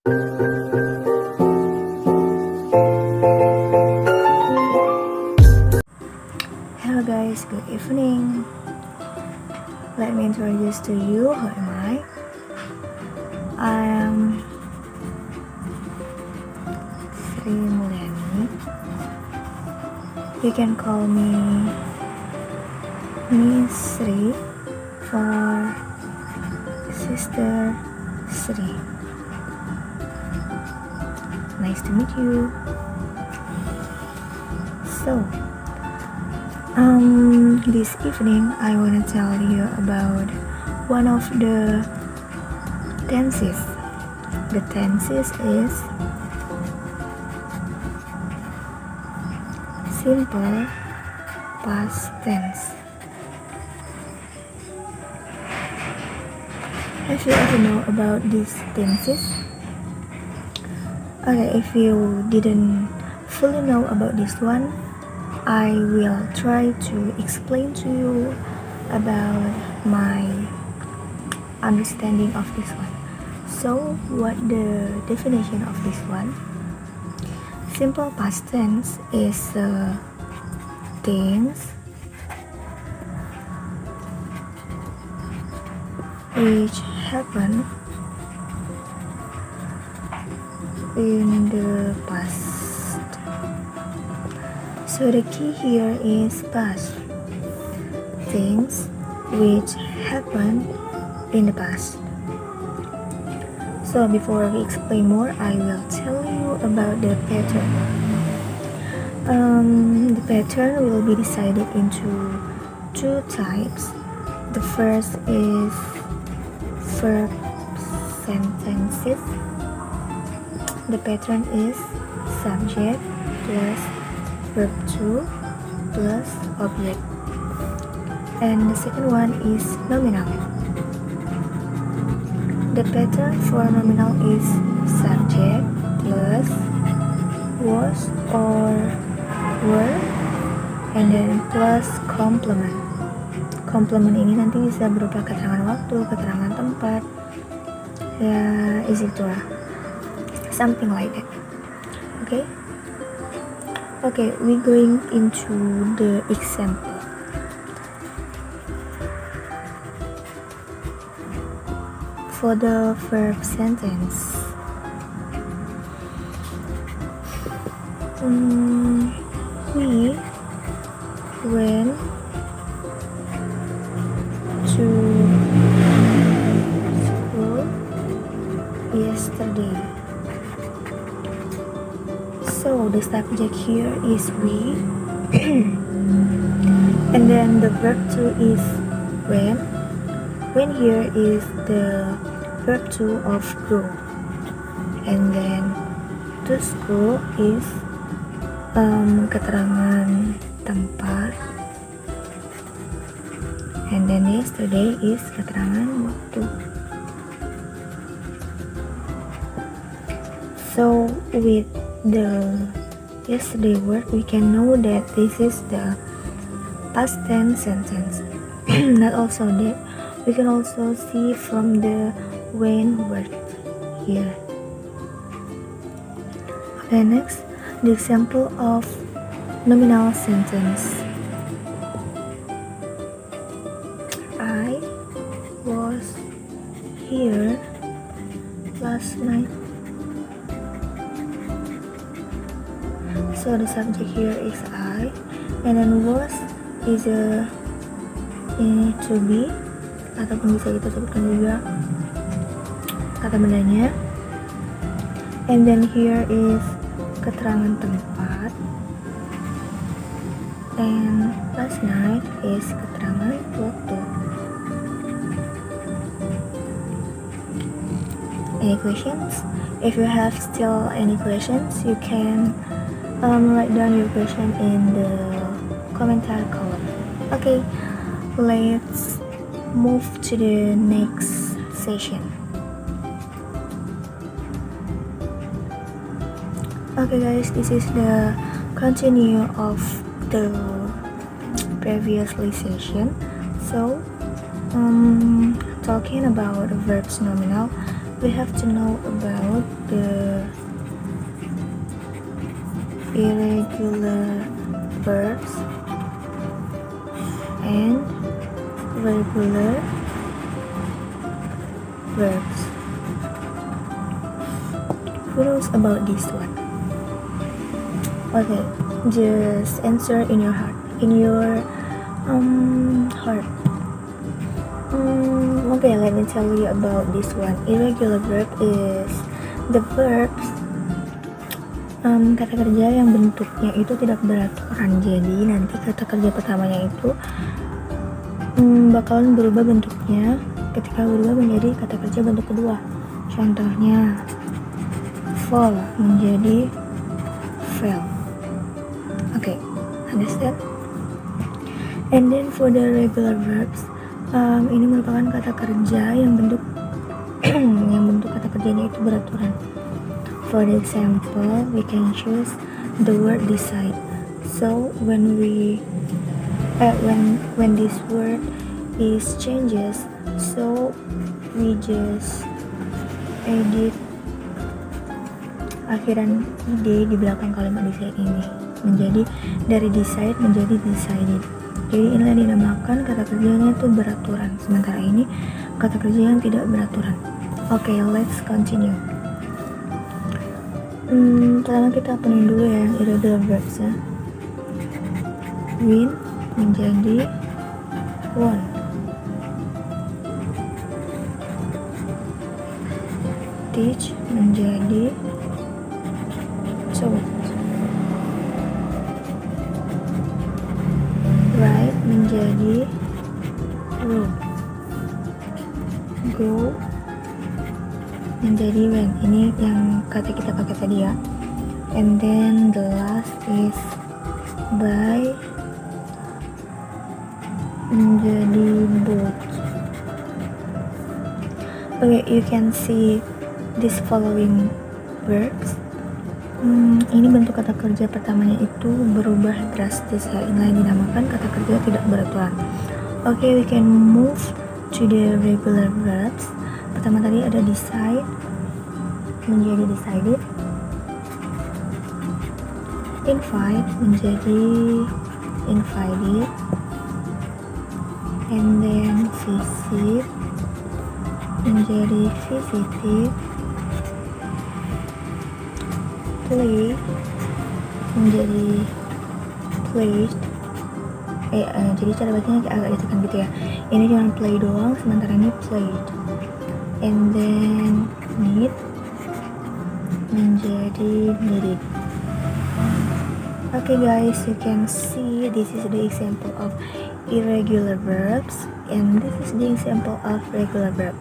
Hello guys, good evening. Let me introduce to you who am I. I am Sri Mulyani. You can call me Miss Sri for Sister Sri. Nice to meet you. So, this evening I want to tell you about one of the tenses. The tenses is simple past tense. Have you ever know about these tenses? Okay, if you didn't fully know about this one, I will try to explain to you about my understanding of this one. So, what the definition of this one? Simple past tense is things which happen in the past. So the key here is past. Things which happened in the past. So before we explain more, I will tell you about the pattern. The pattern will be decided into two types. The first is verb sentences. The pattern is subject plus verb to plus object. And the second one is nominal. The pattern for nominal is subject plus was or were and then plus complement. Complement ini nanti bisa berupa keterangan waktu, keterangan tempat, ya etc. Something like that. Okay, we're going into the example. For the verb sentence, we went to school yesterday. So the subject here is we and then the verb to is when. When here is the verb to of go, and then to school is keterangan tempat, and then yesterday is keterangan waktu. So with the yesterday word, we can know that this is the past tense sentence. Not also that, we can also see from the when word here. Okay, next, the example of nominal sentence. I was here last night. So the subject here is I, and then was is a to be, ataupun bisa kita sebutkan juga kata bendanya. And then here is keterangan tempat, and last night is keterangan waktu. Any questions? If you have still any questions, you can write down your question in the commentary column. Okay, let's move to the next session. Okay guys, this is the continue of the previously session. So talking about verbs nominal, we have to know about the irregular verbs and regular verbs. Who knows about this one? Okay, just answer in your heart. Heart. Okay, let me tell you about this one. Irregular verb is the verbs kata kerja yang bentuknya itu tidak beraturan. Jadi nanti kata kerja pertamanya itu bakalan berubah bentuknya ketika berubah menjadi kata kerja bentuk kedua. Contohnya fall menjadi fell. Okay, understand? And then for the regular verbs, ini merupakan kata kerja yang bentuk kata kerjanya itu beraturan. For example, we can choose the word decide. So when this word is changes, so we just edit akhiran ide di belakang kalimat decide ini menjadi dari decide menjadi decided. Jadi inilah dinamakan kata kerjanya itu beraturan. Sementara ini kata kerja yang tidak beraturan. Okay, let's continue. Pertama kita penuhin dulu ya irregular verbs ya. Win menjadi won. Teach menjadi taught. Write menjadi wrote. Go menjadi went. Ini yang kata kita pakai tadi ya. And then the last is buy menjadi bought. Okay, you can see this following verbs. Ini bentuk kata kerja pertamanya itu berubah drastis ya. Inilah yang dinamakan kata kerja tidak beraturan. Okay, we can move to the regular verbs. Pertama tadi ada decide menjadi decided, invite menjadi invited, and then visit menjadi visited, play menjadi played. Jadi cara bacanya agak ditekan gitu ya. Ini cuma play doang, sementara ini played. And then need menjadi needed. Okay guys, you can see this is the example of irregular verbs and this is the example of regular verb.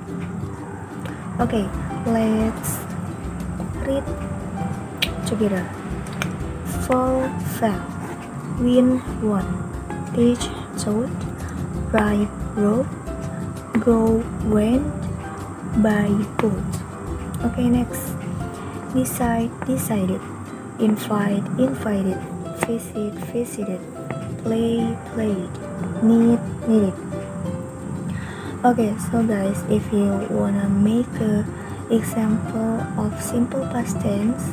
Okay, let's read together. Fall, fell, win, won, teach, taught, write, wrote, go, went, buy, bought. Okay, next. Decide, decided, invite, invited, visit, visited, play, played, need, needed. Okay, so guys, if you wanna make a example of simple past tense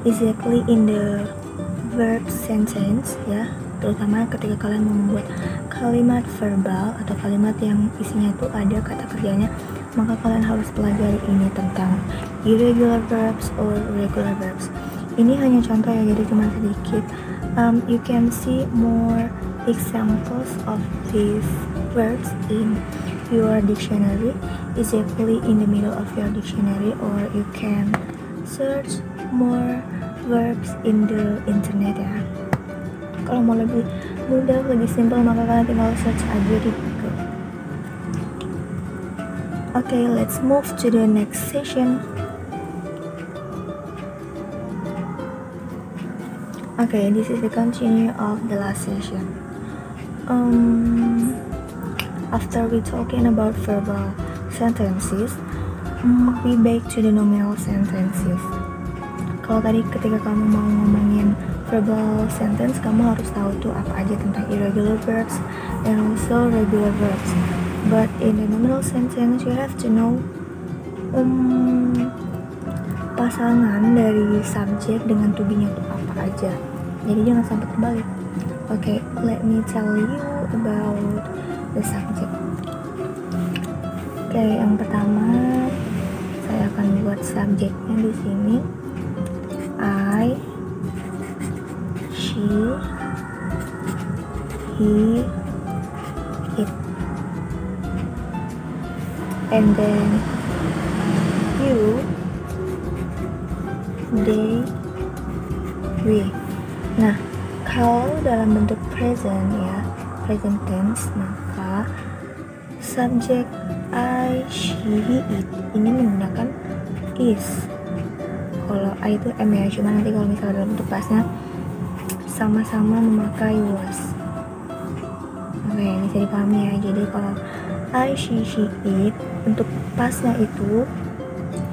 exactly in the verb sentence ya, terutama ketika kalian membuat kalimat verbal atau kalimat yang isinya itu ada kata kerjanya, maka kalian harus pelajari ini tentang irregular verbs or regular verbs. Ini hanya contoh ya, jadi cuma sedikit. You can see more examples of these verbs in your dictionary, exactly in the middle of your dictionary, or you can search more verbs in the internet ya. Kalau mau lebih mudah, lebih simple, maka kalian tinggal search aja di Google. Okay, let's move to the next session. Okay, this is the continue of the last session. After we talking about verbal sentences, we back to the nominal sentences. Kalau tadi ketika kamu mau ngomongin verbal sentence, kamu harus tahu tuh apa aja tentang irregular verbs and also regular verbs. But in the nominal sentence, you have to know pasangan dari subjek dengan to be-nya itu apa aja. jadi jangan sampai terbalik. Okay, let me tell you about the subject. Okay, yang pertama saya akan buat subjeknya di sini. I, she, he, it, and then you, they, we. Nah, kalau dalam bentuk present ya, present tense, maka subjek I, she, he, it ini menggunakan is. Kalau I itu am ya, cuma nanti kalau misalnya dalam bentuk pasnya sama-sama memakai was. Oke, bisa dipahami ya. Jadi kalau I, she, it untuk pasnya itu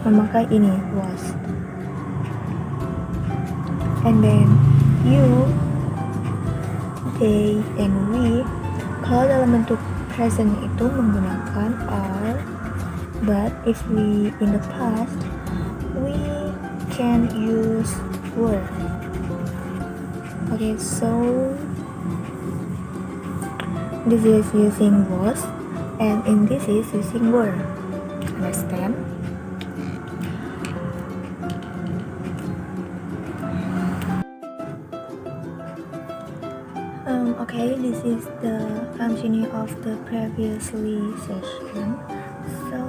memakai ini was. And then you, they, and we kalau dalam bentuk present itu menggunakan are, but if we in the past we can use were. Okay, so this is using was and in this is using were. Understand? Okay, this is the continue of the previously session. So,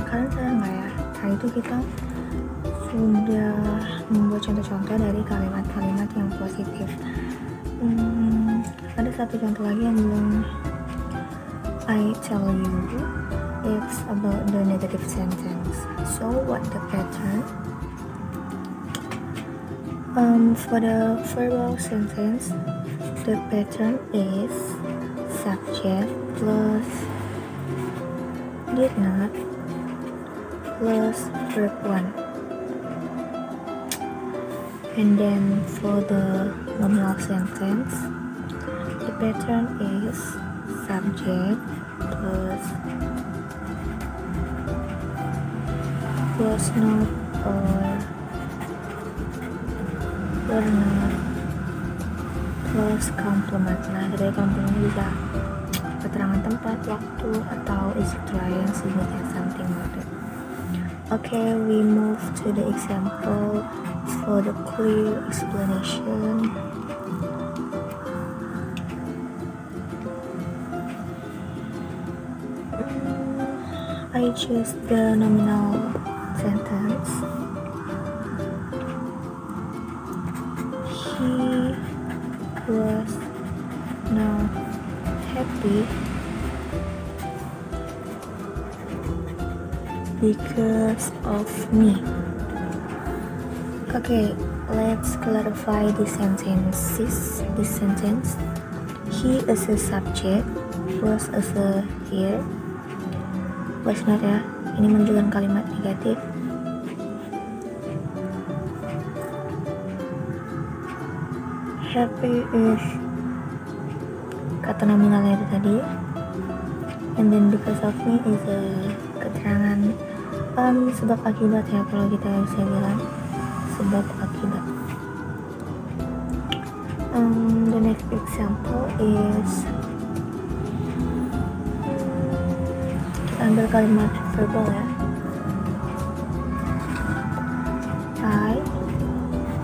kalian sadar nggak ya? Hari itu kita sudah membuat contoh-contoh dari kalimat-kalimat yang positif. Ada satu contoh lagi yang belum I tell you. It's about the negative sentence. So, what the pattern? For the verbal sentence, the pattern is subject plus did not plus verb 1. And then for the nominal sentence, the pattern is subject plus not or were not plus complement. Nah, dari complement bisa keterangan tempat, waktu, atau istilahnya significant something like that. Okay, we move to the example for the clear explanation. I choose the nominal sentence. He was not happy because of me. Okay, let's clarify the sentences. This sentence, he as a subject, was as a here, was not ya. Ini menunjukkan kalimat negatif. Happy is kata nominalnya itu tadi, and then because of me is a keterangan sebab akibat ya, kalau kita bisa bilang sebab akibat. The next example is kita ambil kalimat verbal ya. I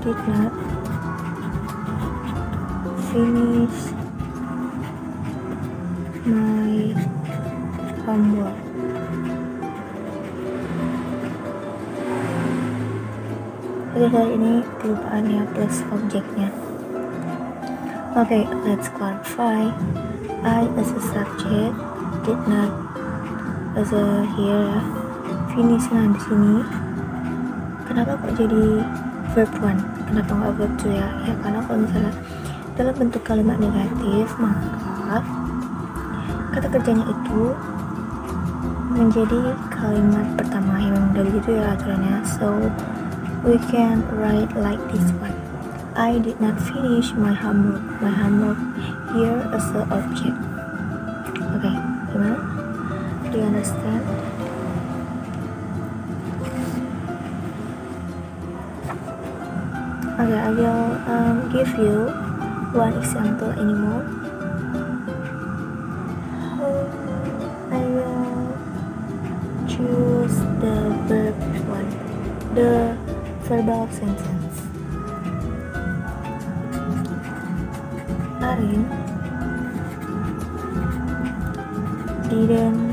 did not finish my homework. Oke, kali ini kelupaan ya plus objeknya. Okay, let's clarify. I as a subject, did not as a here, finish nah di sini. Kenapa kok jadi verb 1? Kenapa nggak verb 2 ya? Ya karena kalau misalnya dalam bentuk kalimat negatif, maka kata kerjanya itu menjadi kalimat pertama yang dari itu ya aturannya. So we can write like this one. I did not finish my homework. My homework here as an object. Okay, gimana? Do you understand? Okay, I will give you one example anymore. I will choose the verb one, the verbal sentence. Arin didn't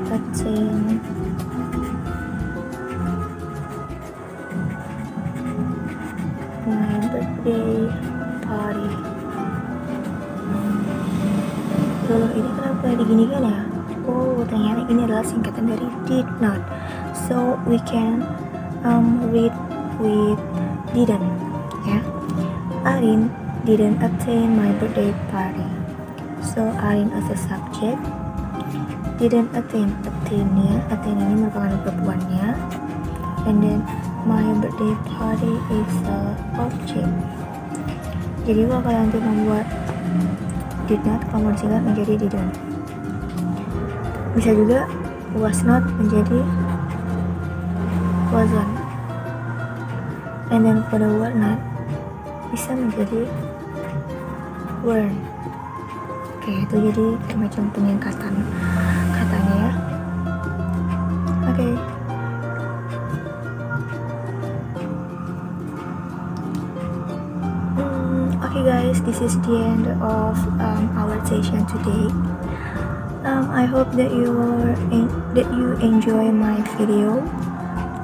attend my birthday party. Loh, ini kenapa diginikan ya? Oh, ternyata ini adalah singkatan dari did not. So we can read with didn't, ya. Arin didn't attend my birthday party. So Arin as a subject, didn't attend. Attend ini merupakan perempuannya. And then my birthday party is a object. Jadi kalau kalian nanti membuat did not, kamu singkat menjadi didn't. Bisa juga was not menjadi wasn't. And then for the were not bisa menjadi weren't. Oke, itu jadi kayak macam penyingkatan katanya ya. Oke. Okay guys, this is the end of our session today. I hope that you enjoy my video,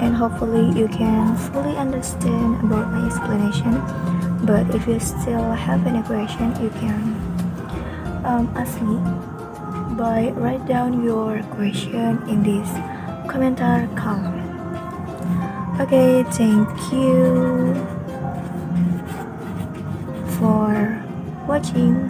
and hopefully you can fully understand about my explanation. But if you still have any question, you can ask me by write down your question in this commentary column. Okay, thank you for watching.